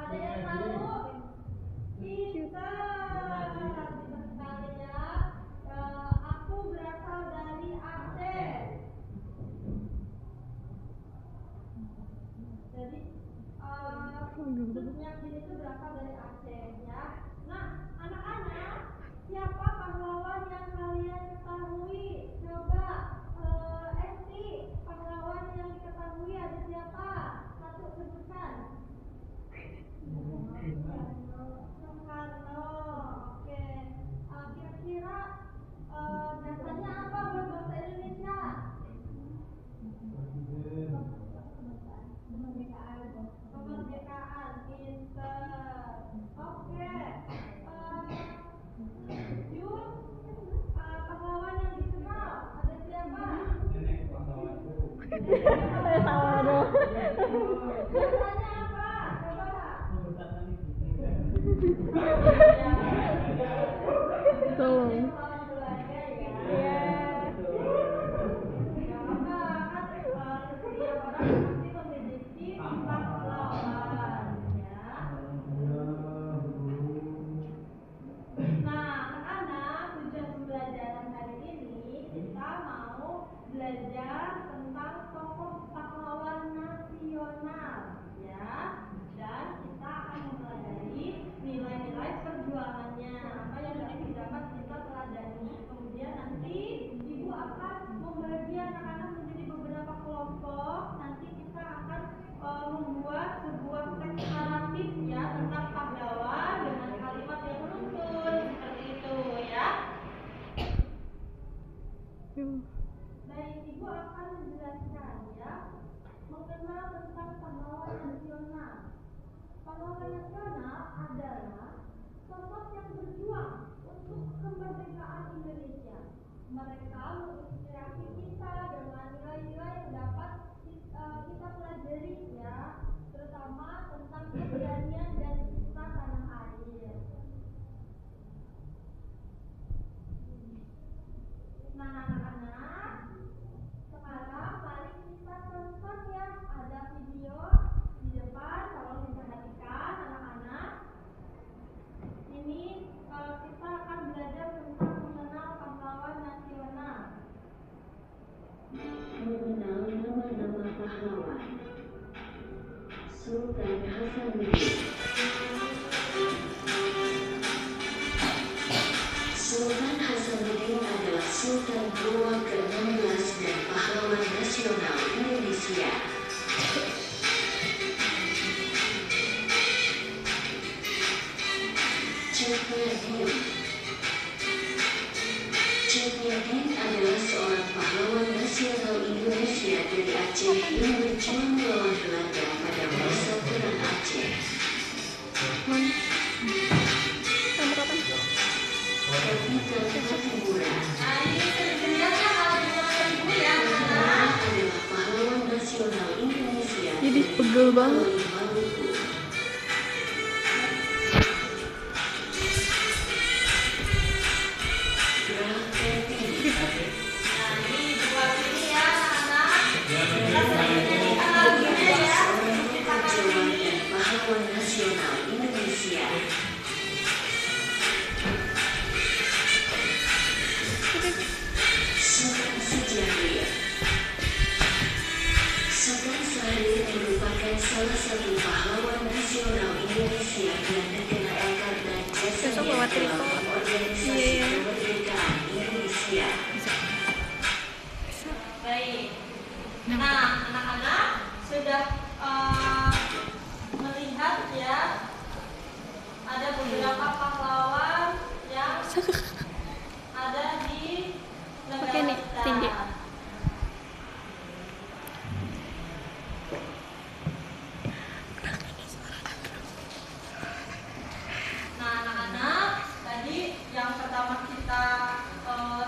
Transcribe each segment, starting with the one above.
Ada yang tahu? Pintar sekali ya. Aku berasal dari Aceh. Jadi yang ini tuh berasal dari Aceh ya. Nah, anak-anak, siapa pahlawan yang kalian ketahui? Coba Esti, pahlawan yang diketahui ada siapa? Satu sebutkan. Soekarno. Oke. Kira-kira dasarnya apa buat bahasa Indonesia? Kemerdekaan. Pinter. Oke. Yun, pahlawan yang dikenal ada siapa? Nenek pahlawanku. Salah dong. Dasarnya apa? Coba. Tolong. Belajar tentang tokoh pahlawan nasional ya, dan kita akan mempelajari nilai-nilai perjuangannya apa yang harus didapat kita teladani. Kemudian nanti ibu akan membagi anak-anak menjadi beberapa kelompok. Nanti kita akan membuat sebuah teks naratif ya tentang pahlawan dengan kalimat yang runtun seperti itu ya. Baik, ibu akan menjelaskan ya mengenal tentang pahlawan nasional. Pahlawan nasional adalah sosok yang berjuang untuk kemerdekaan Indonesia. Mereka menginspirasi kita dengan nilai-nilai yang dapat kita pelajari ya, terutama tentang keberanian dan cinta tanah air. Nah, anak-anak, sekarang mari kita tonton ya, ada video di depan, tolong diperhatikan anak-anak. Ini kita akan belajar tentang mengenal pahlawan nasional. Mengenal nama-nama pahlawan. Sultan Hasanuddin. Sultan Hasanuddin adalah Sultan Goa ke-16 dan pahlawan nasional Indonesia. Cepyadin. Cepyadin adalah seorang pahlawan nasional Indonesia dari Aceh yang berjuang melawan Belanda pada masa Perang Aceh. Kapitan Hapibura. adalah pahlawan nasional Indonesia. Jadi pegel banget. Maluku. Graf Kartini. Pahlawan dan pahlawan nasional Indonesia. Sultan Syahrir. Sultan Syahrir merupakan salah satu pahlawan nasional Indonesia yang dikenal karena jasanya dalam organisasi kemerdekaan Indonesia. Baik. Nah, anak-anak sudah melihat ya, ada beberapa pahlawan yang ada di negara Oke nih, kita. tinggi. Nah, anak-anak, tadi yang pertama kita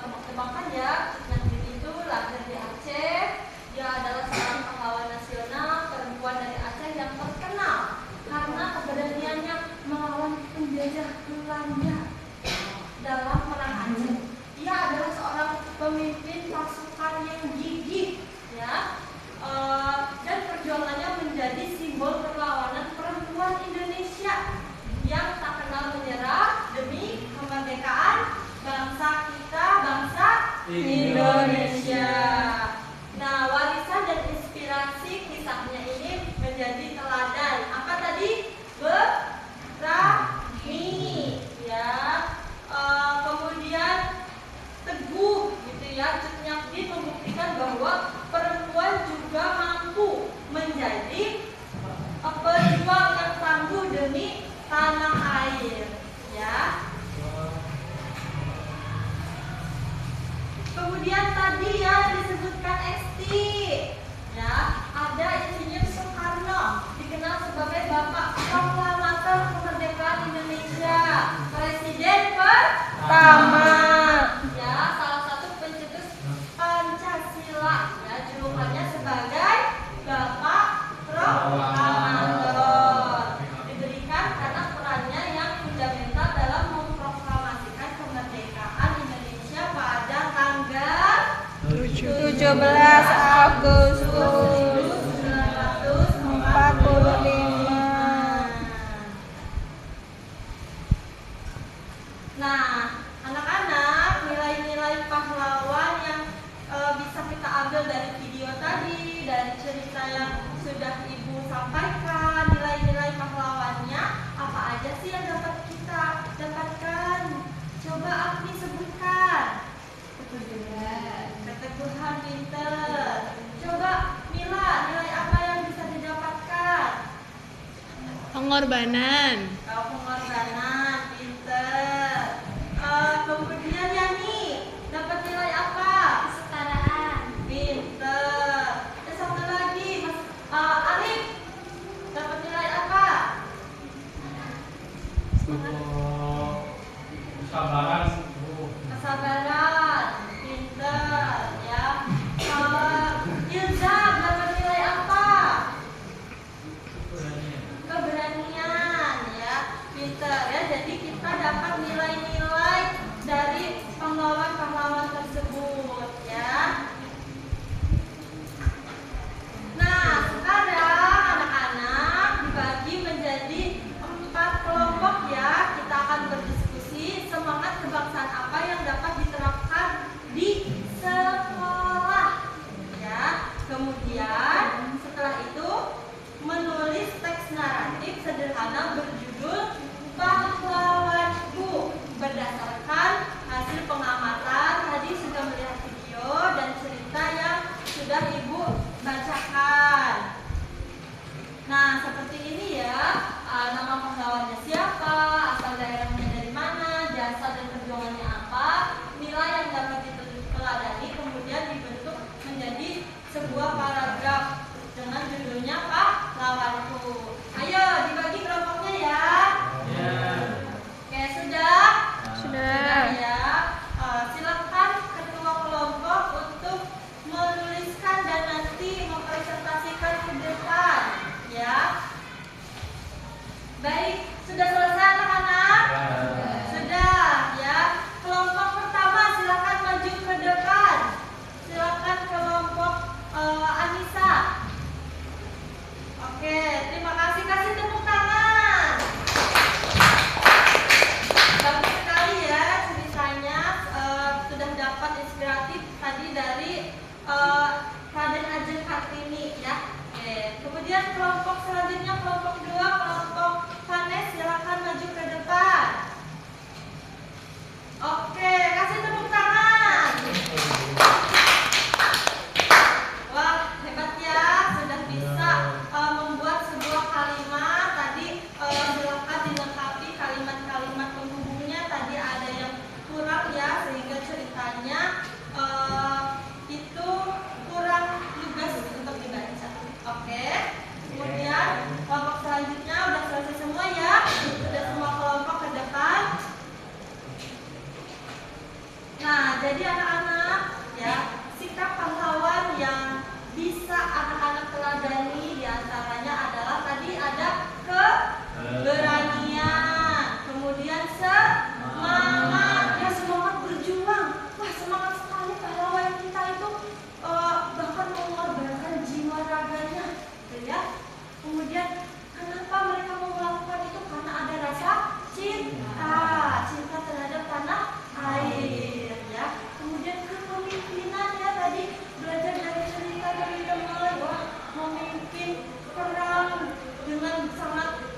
tebak-tebakan ya, yang itu lahir di Aceh. Dia adalah seorang pahlawan nasional perempuan dari Aceh yang terkenal karena keberaniannya melawan penjajah Belanda dalam perang Aceh. Dia adalah seorang pemimpin pasukan yang gigih ya, dan perjuangannya menjadi simbol perlawanan Indonesia. Nah, warisan dan inspirasi kisahnya ini menjadi teladan. Apa tadi? Berani, ya. Kemudian teguh, gitu ya. Cut Nyak Dien membuktikan bahwa perempuan juga mampu menjadi pejuang yang tangguh demi tanah air, ya. Kemudian tadi ya disebutkan Esti, ya, ada Insinyur Soekarno, dikenal sebagai Bapak Proklamator Kemerdekaan Indonesia, Presiden pertama, ya, salah satu pencetus Pancasila, ya, julukannya sebagai Bapak Proklamator, diberikan karena perannya yang fundamental dalam memproklamasikan kemerdekaan Indonesia pada tanggal 17 Agustus 1945. Nah, anak-anak, nilai-nilai pahlawan yang bisa kita ambil dari video tadi, dari cerita yang sudah Ibu sampaikan, nilai-nilai pahlawannya apa aja sih yang dapat kita dapatkan? Coba Agni sebutkan. Keteguhan, pinter. Coba Mila, nilai apa yang bisa didapatkan? Pengorbanan. Kau pengorbanan, pinter. Kemudian Yani, dapat nilai apa? Kesetaraan, pinter. Dan satu lagi, Mas Arif, dapat nilai apa? Kesabaran. Kesabaran, pinter, ya. Ilza dapat nilai apa? Keberanian, ya, pinter, ya. Jadi kita dapat nilai-nilai dari pahlawan-pahlawan tersebut, ya. Nah, sekarang anak-anak dibagi menjadi 4 kelompok, ya.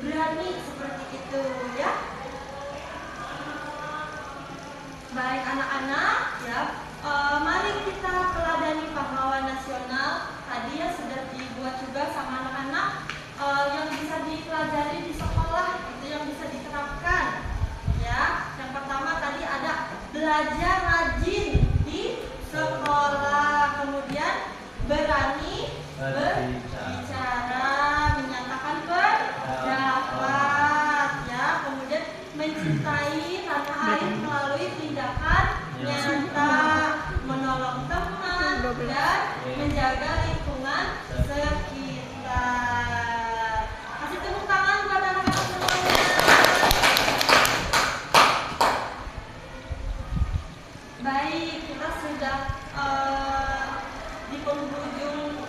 berani seperti itu ya. Baik anak-anak ya, mari kita teladani pahlawan nasional. Tadi ya sudah dibuat juga sama anak-anak yang bisa dipelajari di sekolah, itu yang bisa diterapkan ya. Yang pertama tadi ada belajar rajin di sekolah, kemudian berani berbicara, menyatakan pendapat ya, kemudian mencintai tanah air melalui tindakan nyata, menolong teman dan menjaga lingkungan sekitar. Kasih tepuk tangan buat anak-anak semuanya. Baik, kita sudah di penghujung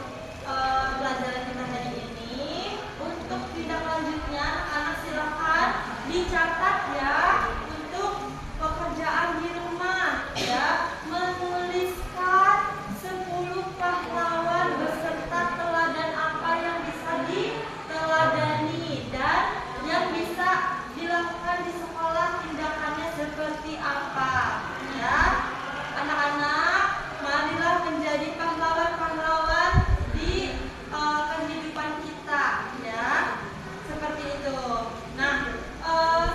pelajaran kita hari ini. Untuk tindak lanjutnya, anak silakan dicatat ya untuk pekerjaan di rumah ya, menuliskan 10 pahlawan beserta teladan apa yang bisa diteladani dan yang bisa dilakukan di sekolah, tindakannya seperti apa ya. Anak-anak, marilah menjadi pahlawan-pahlawan di kehidupan kita ya, seperti itu. Nah,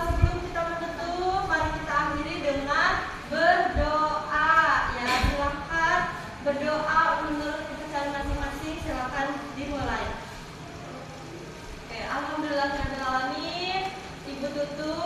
sebelum kita menutup, mari kita akhiri dengan berdoa ya. Silakan berdoa menurut kepercayaan masing-masing, silakan dimulai. Oke, alhamdulillahirabbil alamin. Ibu tutup.